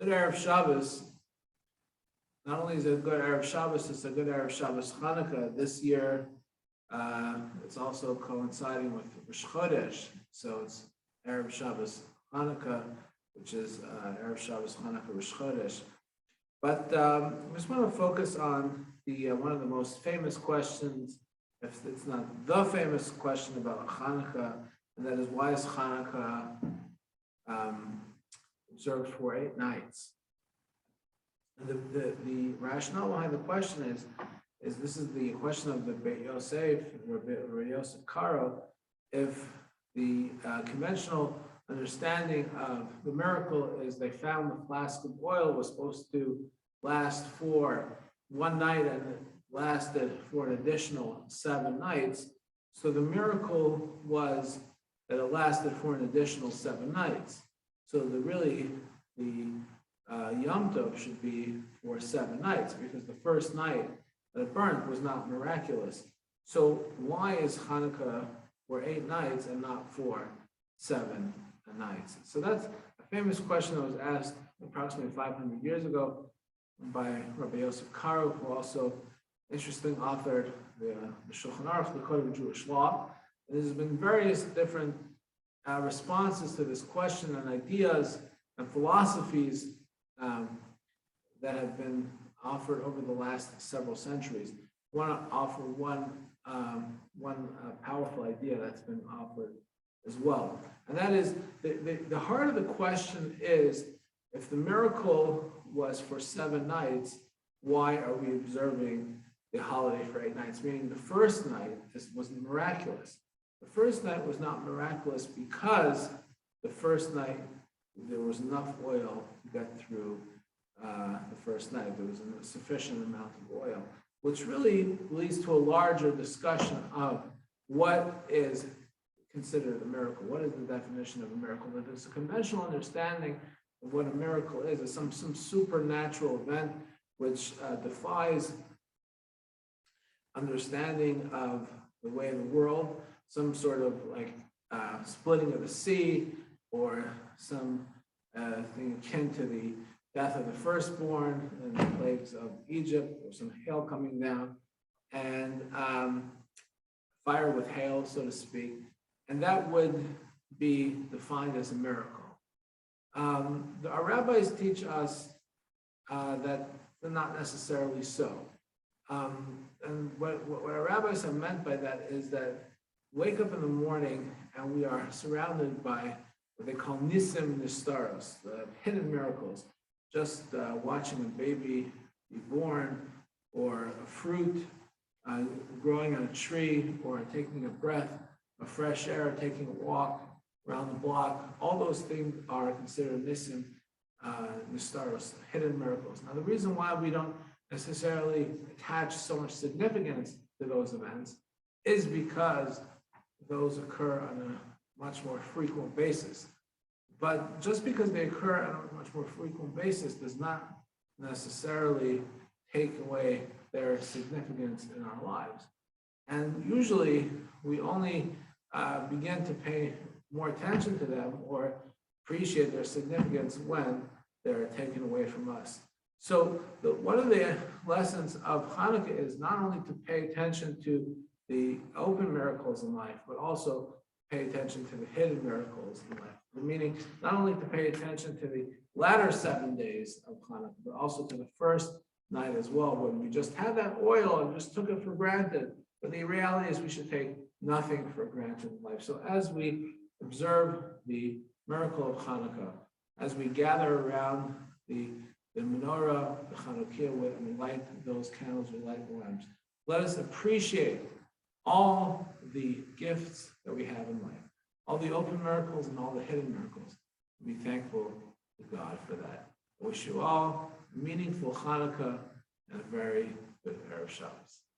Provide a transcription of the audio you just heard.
good Erev Shabbos. Not only is it a good Erev Shabbos, it's a good Erev Shabbos Hanukkah. This year, it's also coinciding with Rosh Chodesh, so it's Erev Shabbos Hanukkah, which is Erev Shabbos Hanukkah Rosh Chodesh. But I just want to focus on the one of the most famous questions, if it's not the famous question about Hanukkah, and that is, why is Hanukkah observed for 8 nights? The rationale behind the question is this is the question of the Beit Yosef, Rabbi Yosef Karo. If the conventional understanding of the miracle is they found the flask of oil was supposed to last for 1 night and it lasted for an additional 7 nights. So the miracle was that it lasted for an additional 7 nights. So the Yom Tov should be for 7 nights, because the first night that it burnt was not miraculous. So why is Hanukkah for 8 nights and not for 7 nights? So that's a famous question that was asked approximately 500 years ago by Rabbi Yosef Karo, who also interestingly authored the Shulchan Aruch, the Code of Jewish Law. And there's been various different responses to this question and ideas and philosophies that have been offered over the last several centuries. I want to offer one powerful idea that's been offered as well. And that is, the heart of the question is, if the miracle was for 7 nights, why are we observing the holiday for 8 nights? Meaning the first night was miraculous. The first night was not miraculous because the first night there was enough oil to get through the first night. There was a sufficient amount of oil, which really leads to a larger discussion of what is considered a miracle. What is the definition of a miracle? That there's a conventional understanding of what a miracle is some supernatural event which defies understanding of the way of the world, some sort of like splitting of the sea, or some thing akin to the death of the firstborn and the plagues of Egypt, or some hail coming down, and fire with hail, so to speak, and that would be defined as a miracle. Our rabbis teach us that they're not necessarily so. And what our rabbis have meant by that is that wake up in the morning and we are surrounded by what they call nisim nistaros, the hidden miracles. Just watching a baby be born, or a fruit growing on a tree, or taking a breath of fresh air, taking a walk around the block. All those things are considered nisim nistaros, hidden miracles. Now, the reason why we don't necessarily attach so much significance to those events is because those occur on a much more frequent basis. But just because they occur on a much more frequent basis does not necessarily take away their significance in our lives. And usually we only begin to pay more attention to them or appreciate their significance when they're taken away from us. So one of the lessons of Hanukkah is not only to pay attention to the open miracles in life, but also pay attention to the hidden miracles in life. Meaning not only to pay attention to the latter 7 days of Hanukkah, but also to the first night as well, when we just had that oil and just took it for granted. But the reality is we should take nothing for granted in life. So as we observe the miracle of Hanukkah, as we gather around the menorah, the Chanukiah, and we light those candles, we light the lamps, let us appreciate all the gifts that we have in life, all the open miracles and all the hidden miracles. Be thankful to God for that. I wish you all a meaningful Hanukkah and a very good Erev Shabbos.